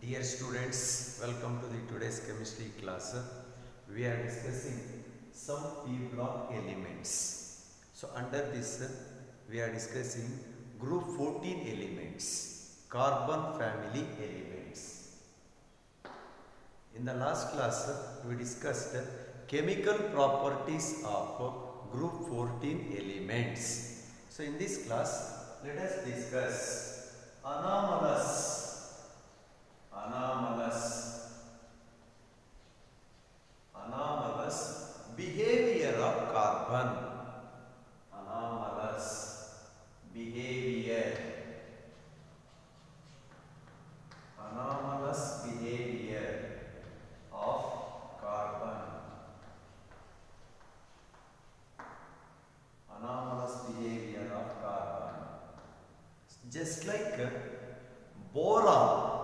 Dear students, welcome to the today's chemistry class. We are discussing some P block elements. So under this, we are discussing group 14 elements, carbon family elements. In the last class, we discussed chemical properties of group 14 elements. So in this class, let us discuss anomalous behavior of carbon. Anomalous behavior of carbon. Anomalous behavior of carbon. Just like boron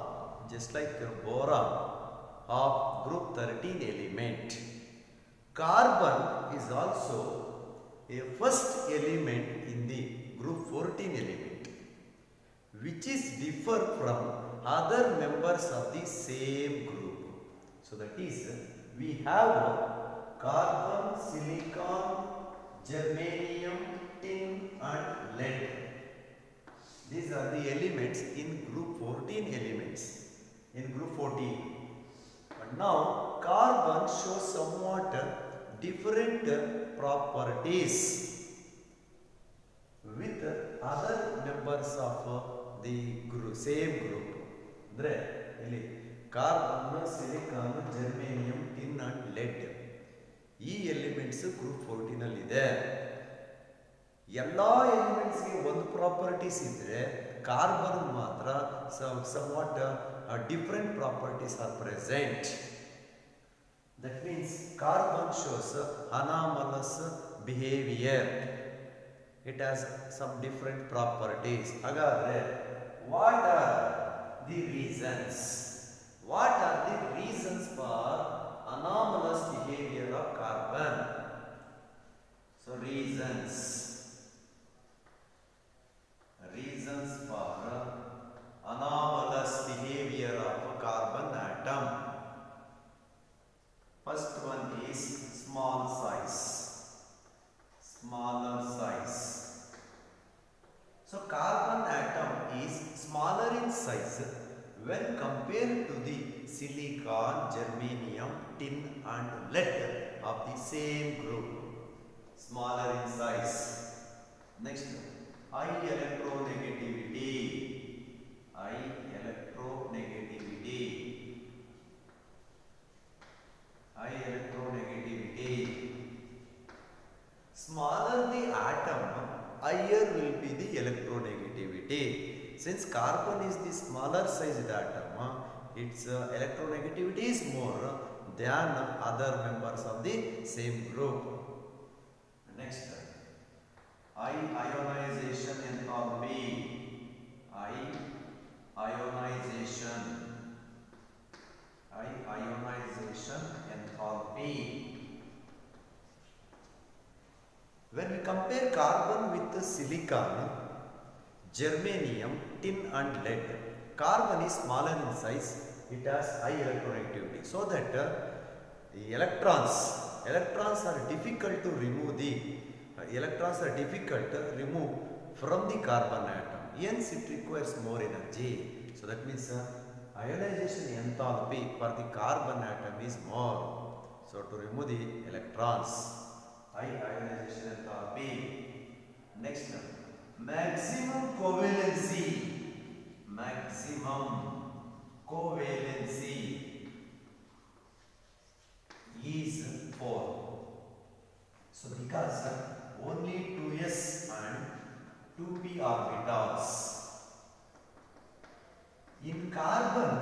of group 13 element, carbon is also a first element in the group 14 element, which is differ from other members of the same group. So that is, we have carbon, silicon, germanium, tin and lead. These are the elements in group 14 elements. In group 14. But now carbon shows somewhat different properties with other members of the group, same group. Carbon, silicon, germanium, tin and lead. These elements group 14 alide. All elements one properties idre, carbon matra somewhat different properties are present. That means carbon shows anomalous behavior. It has some different properties. What are the reasons? What are the reasons for anomalous behavior of carbon? So reasons for anomalous behavior of carbon atom. First one is small size. Smaller size. So carbon atom is smaller in size when compared to the silicon, germanium, tin and lead of the same group. Smaller in size. Next, high electronegativity. Smaller the atom, higher will be the electronegativity. Since carbon is the smaller sized atom, its electronegativity is more than other members of the same group. Next, high ionization enthalpy. Ionization enthalpy. When we compare carbon with the silicon, germanium, tin and lead, carbon is smaller in size, it has high electronegativity. So that the electrons are difficult to remove from the carbon atom. Hence it requires more energy. So that means ionization enthalpy for the carbon atom is more. So to remove the electrons, high ionization enthalpy. Next, maximum covalency. Is 4. So because only 2s and 2p orbitals. In carbon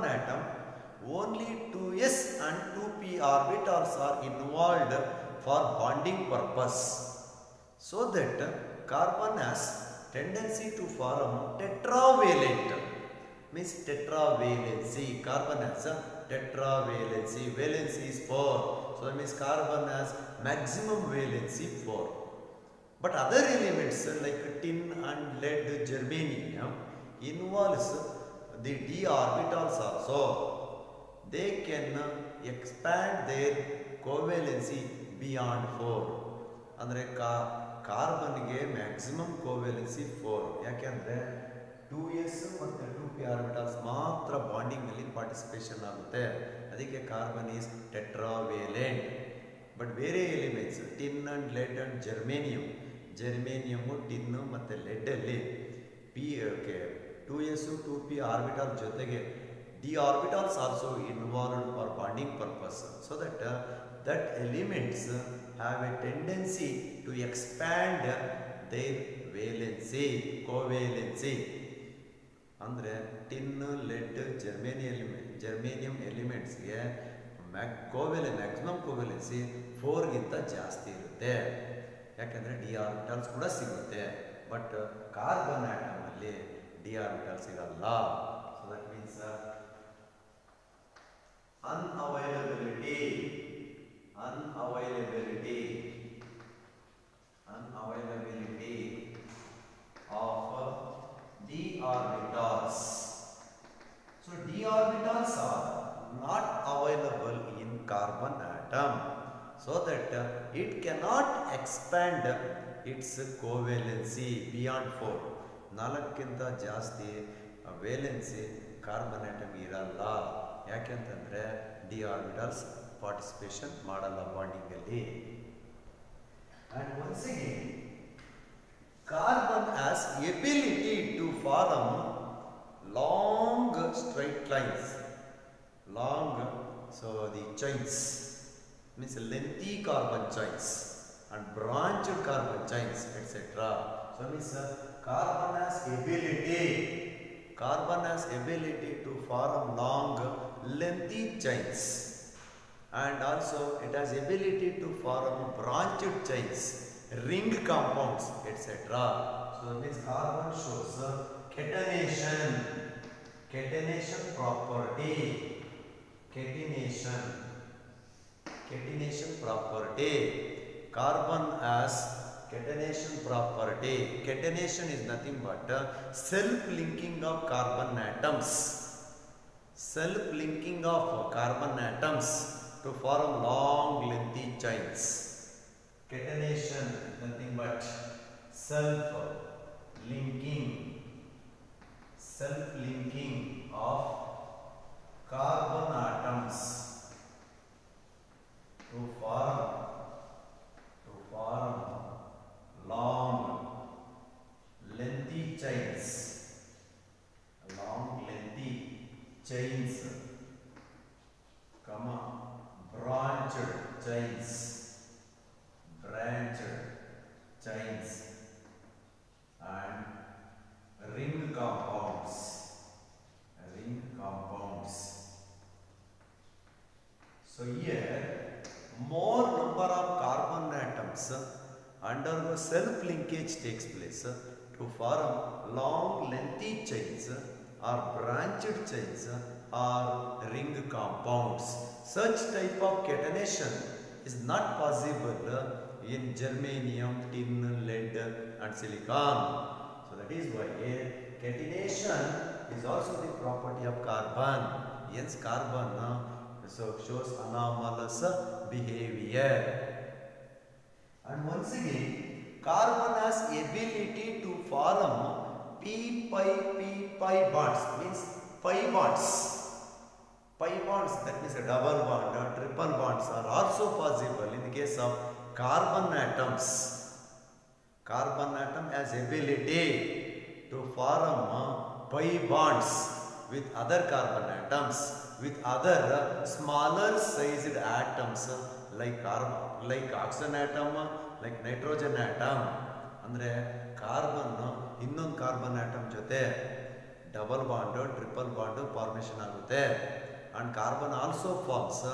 atom, only 2s and 2p orbitals are involved for bonding purpose. So that carbon has tendency to form tetravalent. Means tetravalency. Carbon has a tetravalency. Valency is 4. So that means carbon has maximum valency 4. But other elements like tin and lead, germanium involves the d orbitals also, they can expand their covalency beyond 4. ಅಂದರೆ ಕಾರ್ಬನ್ಗೆ maximum ಕೋವೆಲೆನ್ಸಿ 4. ಯಾಕೆಂದರೆ 2s ಮತ್ತು 2p orbitals ಮಾತ್ರ ಬಾಂಡಿಂಗಲ್ಲಿ participation ಆಗುತ್ತೆ. ಅದಕ್ಕೆ carbon is tetravalent. But ಬೇರೆ elements tin and lead and germanium tin ಮತ್ತು ಲೆಡ್ಡಲ್ಲಿ p 2s 2p orbital ಜೊತೆಗೆ d orbitals also involved for bonding purpose, so that elements have a tendency to expand their covalency. ಅಂದರೆ tin LED germanium ಎಲಿಮೆಂಟ್ಸ್ಗೆ maximum ಕೋವೆಲೆನ್ಸಿ 4ಗಿಂತ ಜಾಸ್ತಿ ಇರುತ್ತೆ. ಯಾಕೆಂದರೆ D orbitals ಕೂಡ ಸಿಗುತ್ತೆ. But carbon ಆಟಮಲ್ಲಿ D orbitals ಇರಲ್ಲ. So that means unavailability of d orbitals. So d orbitals are not available in carbon atom, so that it cannot expand its covalency beyond 4. 4ಕ್ಕಿಂತ ಜಾಸ್ತಿ valency carbon atom ಇರಲ್ಲ. ಯಾಕೆಂತಂದರೆ D orbitals participation ಮಾಡಲ್ಲ ಬಾಂಡಿಂಗಲ್ಲಿ. And once again carbon has ability to form long straight lines, so the chains means lengthy carbon chains and branched carbon chains, etc. So means carbon has ability to form long lengthy chains, and also it has ability to form branched chains, ring compounds, etc. So this carbon shows catenation property. Catenation property. Carbon has catenation property. Catenation is nothing but self-linking of carbon atoms. Self-linking of carbon atoms to form long lengthy chains. Catenation is nothing but self-linking of carbon atoms to form long lengthy chains, branched chains and ring compounds. So here more number of carbon atoms undergo self-linkage takes place to form long lengthy chains or branched chains or ring compounds. Such type of catenation is not possible in germanium, tin, lead and silicon. So that is why catenation is also the property of carbon. Hence carbon shows anomalous behavior. And once again, carbon has ability to form p-pi bonds, means pi bonds. Pi bonds, that means a double bond or triple bonds are also possible in the case of carbon atoms. Carbon atom has ability to form pi bonds with other carbon atoms, with other smaller sized atoms like oxygen atom, like nitrogen atom. ಅಂದರೆ carbon ಇನ್ನೊಂದು carbon atom ಜೊತೆ double bond triple bond formation ಆಗುತ್ತೆ. And carbon also forms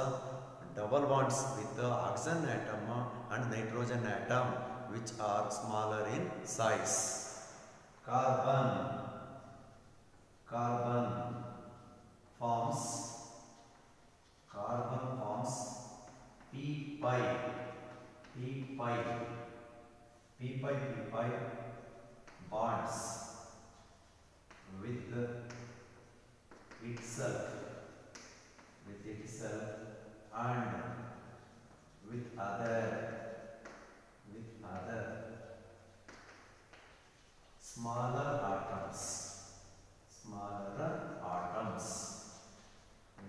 double bonds with oxygen atom and nitrogen atom which are smaller in size. Carbon forms p-pi bonds with itself, and with other smaller atoms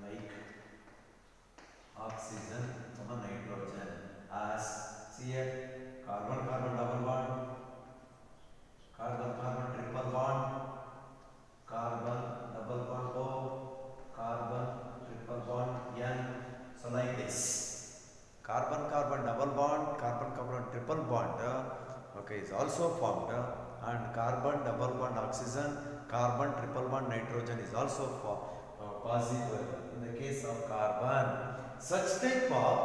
like oxygen, nitrogen, as see here, carbon double bond, carbon triple bond, carbon double bond O, carbon triple bond N. So like this, carbon double bond, carbon triple bond okay, is also formed, and carbon double bond oxygen, carbon triple bond nitrogen is also possible in the case of carbon. Such type of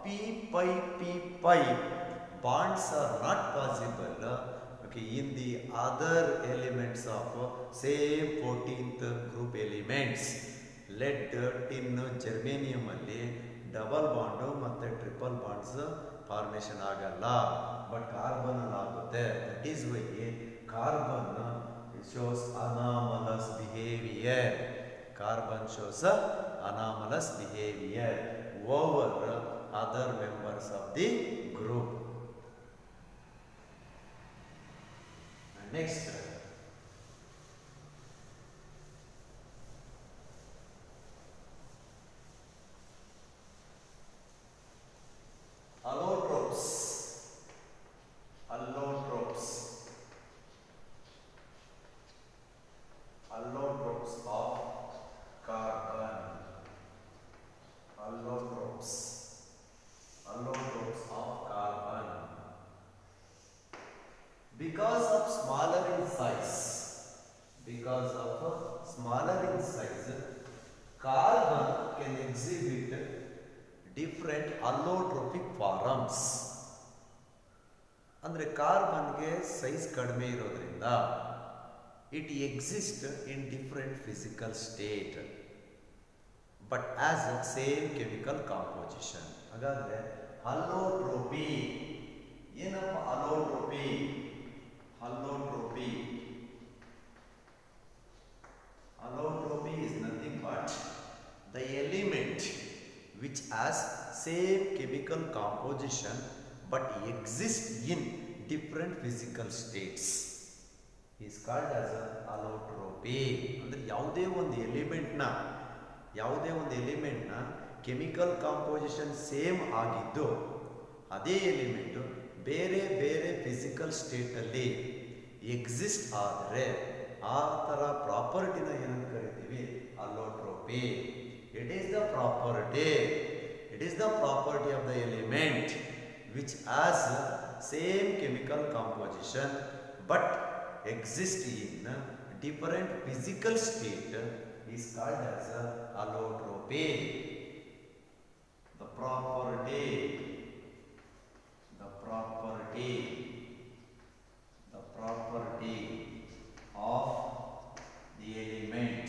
p pi bonds are not possible okay, in the other elements of same 14th group elements. Lead, tin, germanium alli double bond matte triple bonds formation agalla, but carbon agutte. That is why carbon shows anomalous behavior. Carbon shows anomalous behavior over other members of the group. And next, allotropes of carbon, allotropes of carbon. Because of smaller in size, carbon can exhibit different allotropic forms. ಅಂದ್ರೆ ಕಾರ್ಬನ್ಗೆ size ಕಡಿಮೆ ಇರೋದ್ರಿಂದ it exists in different physical state but as the same chemical composition. ಹಾಗಾದ್ರೆ allotropy ಏನಪ್ಪ allotropy is nothing but the element which has same chemical composition but exists in different physical states is called as allotropy. ಅಂದ್ರೆ ಯಾವುದೇ ಒಂದು element ನ chemical composition same ಆಗಿದ್ದು ಅದೇ element ಬೇರೆ physical state ಅಲ್ಲಿ ಎಕ್ಸಿಸ್ಟ್ ಆದರೆ ಆ ತರ ಪ್ರಾಪರ್ಟಿನ ಏನಂತ ಕರಿತೀವಿ allotropy. It is the property of the element which has same chemical composition but exist in different physical state is called as allotropy. The property of the element,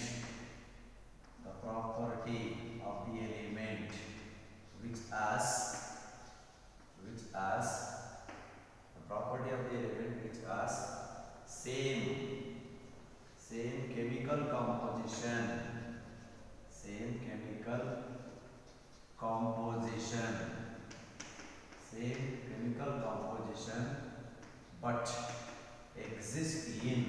which has same chemical composition, but exist in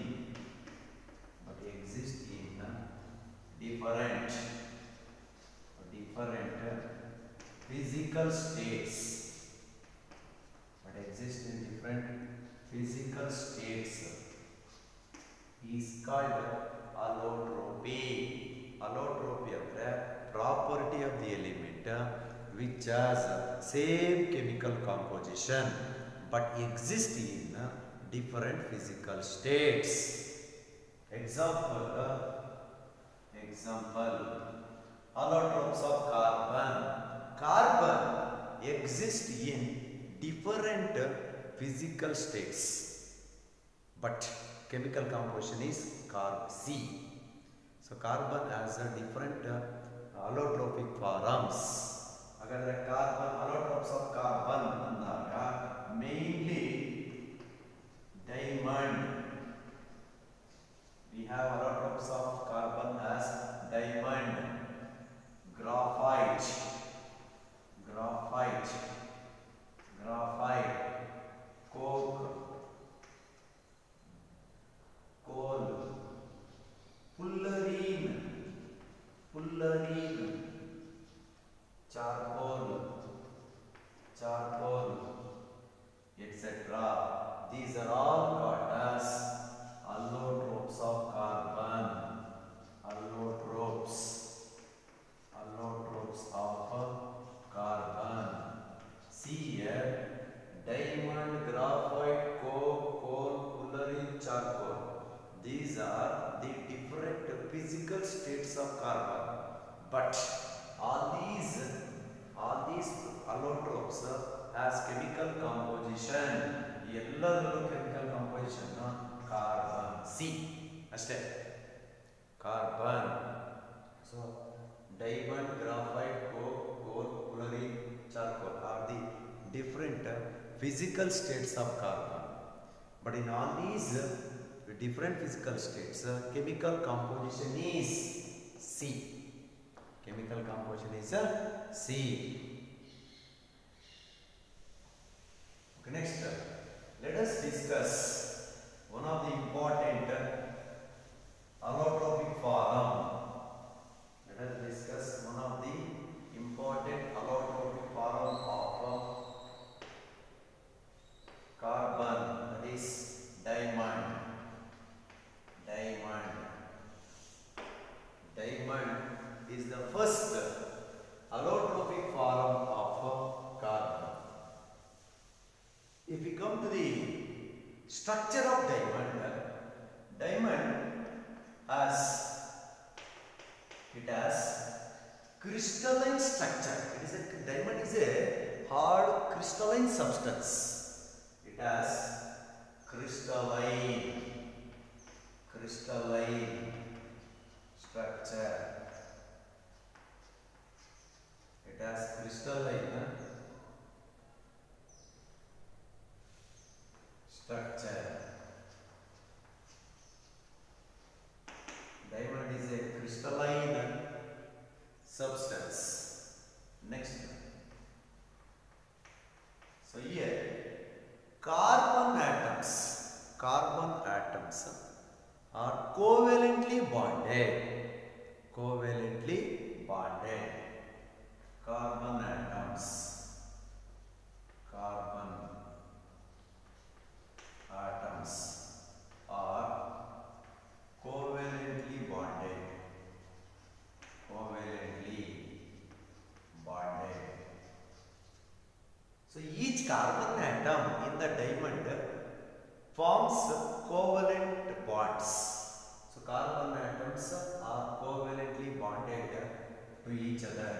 different physical states, is called allotropy. Allotropy ಅಂದ್ರೆ property of the element which has same chemical composition but exist in different physical states. Example, allotropes of carbon. Carbon exists in different physical states but chemical composition is carb C. So carbon has a different allotropic forms. Hagadre carbon allotropes of carbon andaga mainly diamond. We have allotropes of carbon as diamond. These are all called as allotropes of carbon. Allotropes of carbon. See here, diamond, graphite, coke, coal, fullerene, charcoal. These are the different physical states of carbon. But all these allotropes has chemical composition. ಎಲ್ಲದರಲ್ಲೂ chemical composition carbon. C ಅಷ್ಟೇ, carbon. So diamond, graphite, coke, coal, fullerene, charcoal are the different physical states of carbon. But in all these different physical states, chemical composition is C. Chemical composition is C. Okay, next, let us discuss one of the important allotropic form. Let us discuss one of the important allotropic form of carbon, that is diamond. Diamond is the first allotropic form of carbon. If we come to the structure of diamond has crystalline structure. Diamond is a hard crystalline substance. It has crystalline structure. It has crystalline structure. Diamond is a crystalline substance. Next. So here carbon atoms are covalently bonded. Carbon atoms are covalently bonded. So each carbon atom in the diamond forms covalent bonds. So carbon atoms are covalently bonded to each other.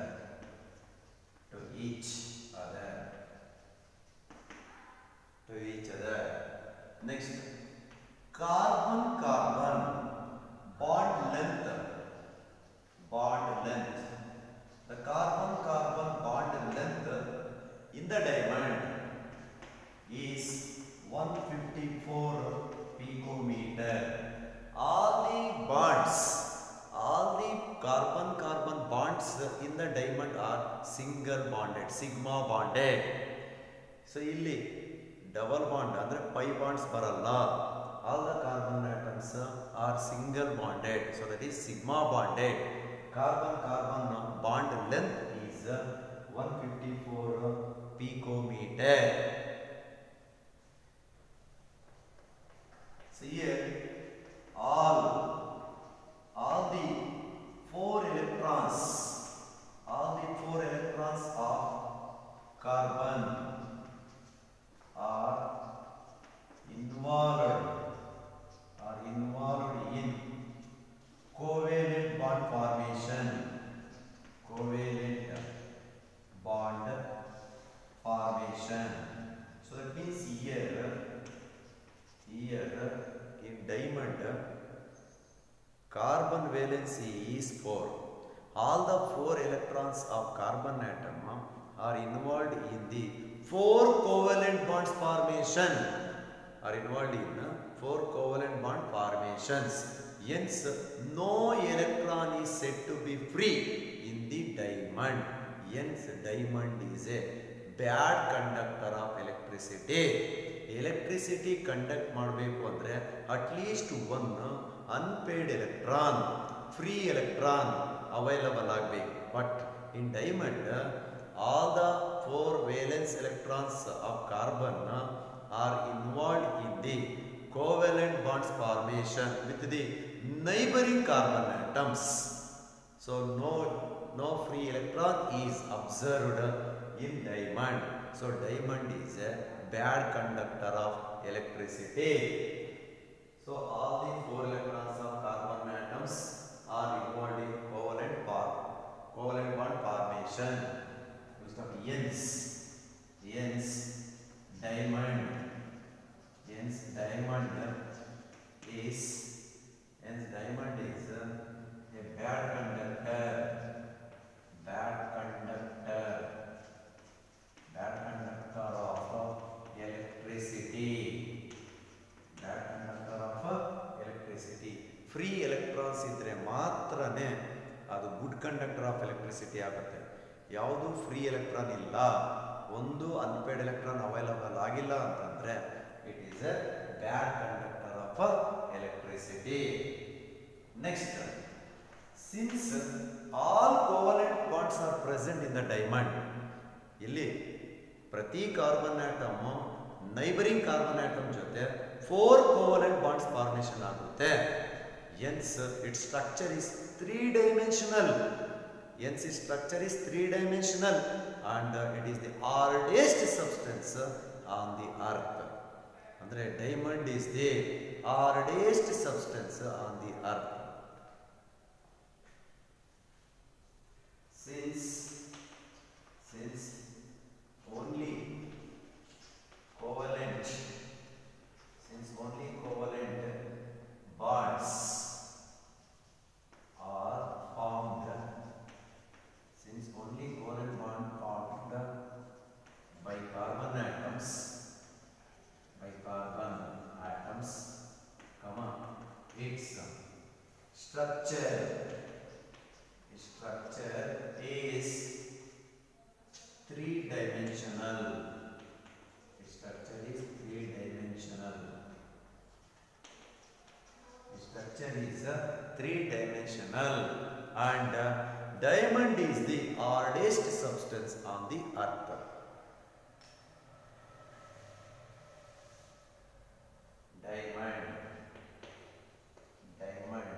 Next, carbon bond length. The carbon bond length in the diamond is 154 picometer. All the carbon bonds in the diamond are single bonded, sigma bonded. So illi double bond andre pi bonds baralla. All the carbon atoms are single bonded, so that is sigma bonded. Carbon bond length is 154 picometer. So here all the four electrons of carbon are involved in covalent bond formation. So that means here in diamond carbon valency is 4. All the 4 electrons of carbon atom are involved in the 4 covalent bonds formation. Hence, no electron is said to be free in the diamond. Hence, diamond is a bad conductor of electricity. Electricity conduct ಮಾಡಬೇಕು ಅಂದ್ರೆ at least one unpaid electron, free electron available ಆಗಬೇಕು. But in diamond, all the 4 valence electrons of carbon are involved in the covalent bonds formation with the neighboring carbon atoms. So no free electron is observed in diamond. So diamond is a bad conductor of electricity. So all the 4 electrons of carbon atoms are involved in covalent bond formation. Hence diamond is a bad conductor of electricity. Free electrons idre maatrane adu good conductor of electricity agutte. ಯಾವುದು free electron ಇಲ್ಲ, ಒಂದು unpaid electron available ಆಗಿಲ್ಲ ಅಂತಂದ್ರೆ it is a bad conductor of electricity. Next, since all covalent bonds are present in the diamond, ಇಲ್ಲಿ ಪ್ರತಿ carbon atom neighbouring carbon atom ಜೊತೆ 4 covalent bonds formation ಆಗುತ್ತೆ. Hence its structure is 3-dimensional. Hence its structure is 3-dimensional and it is the hardest substance on the earth. Andre diamond is the hardest substance on the earth. Since only covalent bonds are formed, since only covalent bond formed by carbon atoms, comma, its structure is 3-dimensional. Its structure is 3-dimensional. And diamond is the hardest substance on the earth. Diamond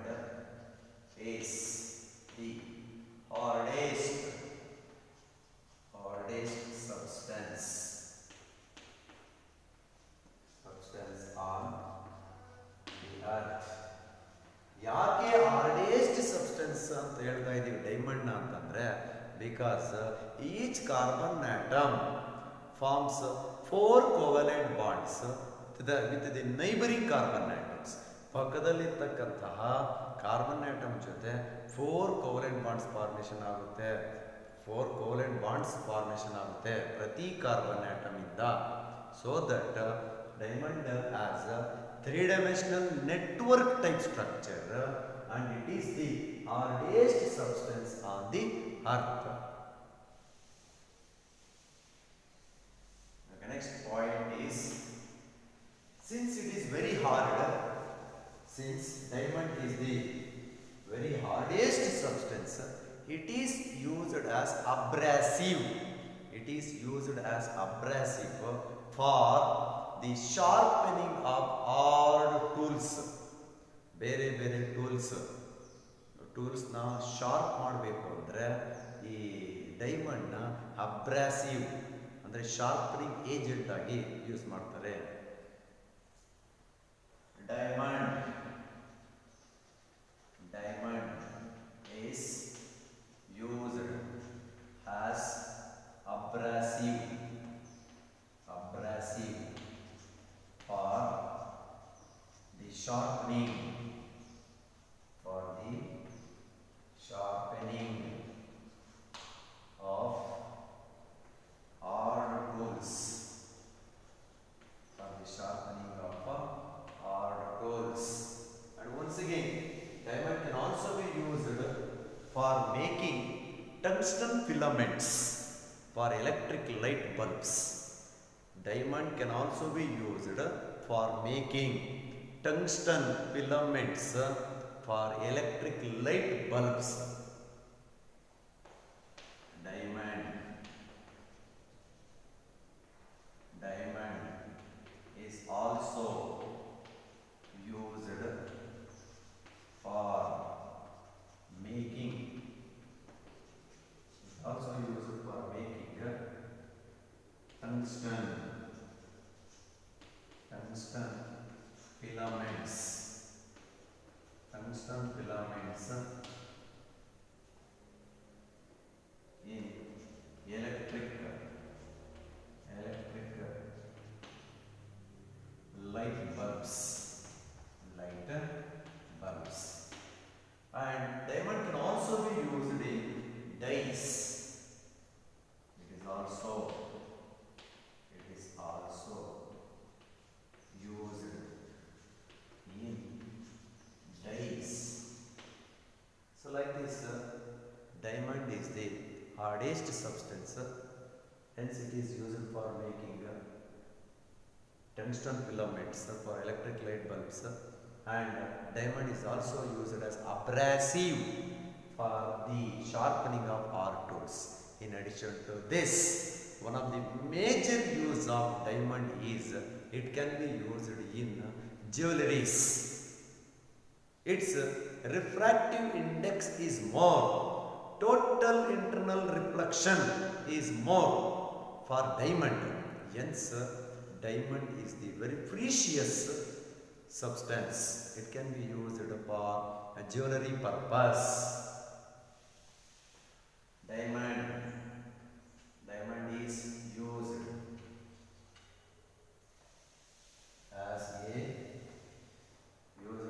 is the hardest substance on the earth. ಯಾಕೆ hardest substance ಅಂತ ಹೇಳ್ತಾ ಇದೀವಿ diamond ಅಂತಂದ್ರೆ, because each carbon atom forms 4 covalent bonds with the neighbouring carbon atoms. ಪಕ್ಕದಲ್ಲಿರ್ತಕ್ಕಂತಹ carbon atom ಜೊತೆ 4 covalent bonds formation ಆಗುತ್ತೆ. 4 covalent bonds formation ಆಗುತ್ತೆ ಪ್ರತಿ ಕಾರ್ಬನ್ ಆಟಮ್ ಇಂದ. So that diamond has a 3-dimensional network type structure and it is the hardest substance on the earth. Okay, next point is, since it is very hard, since diamond is the very hardest substance, it is used as abrasive. It is used as abrasive for the sharpening of hard tools. ಬೇರೆ ಬೇರೆ ಟೂಲ್ಸ್ನ sharp ಮಾಡಬೇಕು ಅಂದರೆ ಈ ಡೈಮಂಡ್ನ ಅಬ್ರಾಸಿವ್ ಅಂದರೆ sharpening agent ಆಗಿ use ಮಾಡ್ತಾರೆ. Diamond is used as abrasive for the sharpening of hard tools. And once again, diamond can also be used for making tungsten filaments for electric light bulbs. Diamond can also be used for making tungsten filaments for electric light bulbs. Diamond hardest substance. Hence it is used for making tungsten filaments for electric light bulbs, and diamond is also used as abrasive for the sharpening of art tools. In addition to this, one of the major use of diamond is it can be used in jewelries. Its refractive index is more, total internal reflection is more for diamond. Hence, diamond is the very precious substance. It can be used for a jewelry purpose. Diamond is used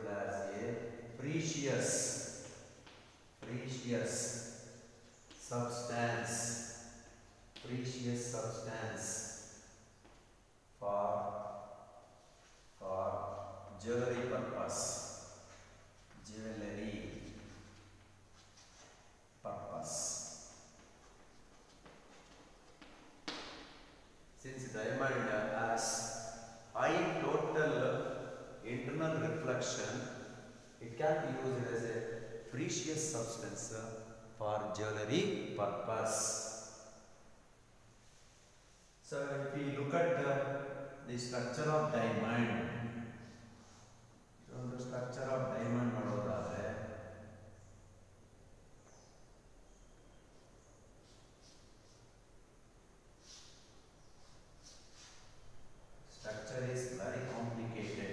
as a precious substance, for jewelry purpose. Since diamond has high total internal reflection, it can be used as a precious substance for jewelry purpose. So if we look at the structure of diamond, so the structure of diamond nododadre, structure is very complicated.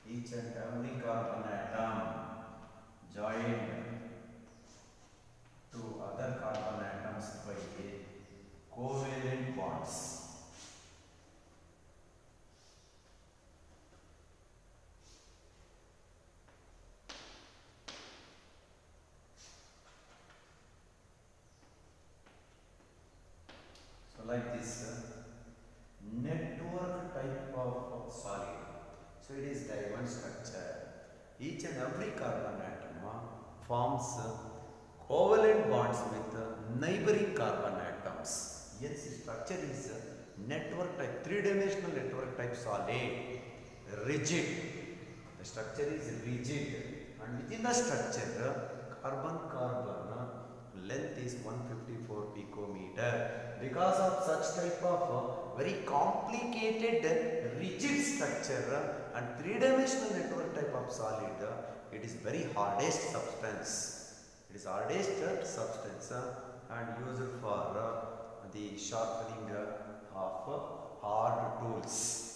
Each and every carbon atom joined to other carbon atoms by a covalent bonds. So like this network type of solid. So it is diamond structure. Each and every carbon atom forms covalent bonds with neighboring carbon atoms. Yes, structure is network type, three-dimensional network type solid, rigid. The structure is rigid, and within the structure, carbon-carbon length is 154 picometer. Because of such type of very complicated rigid structure and three-dimensional network type of solid, it is very hardest substance. It is hardest substance and used for the sharpening of hard tools.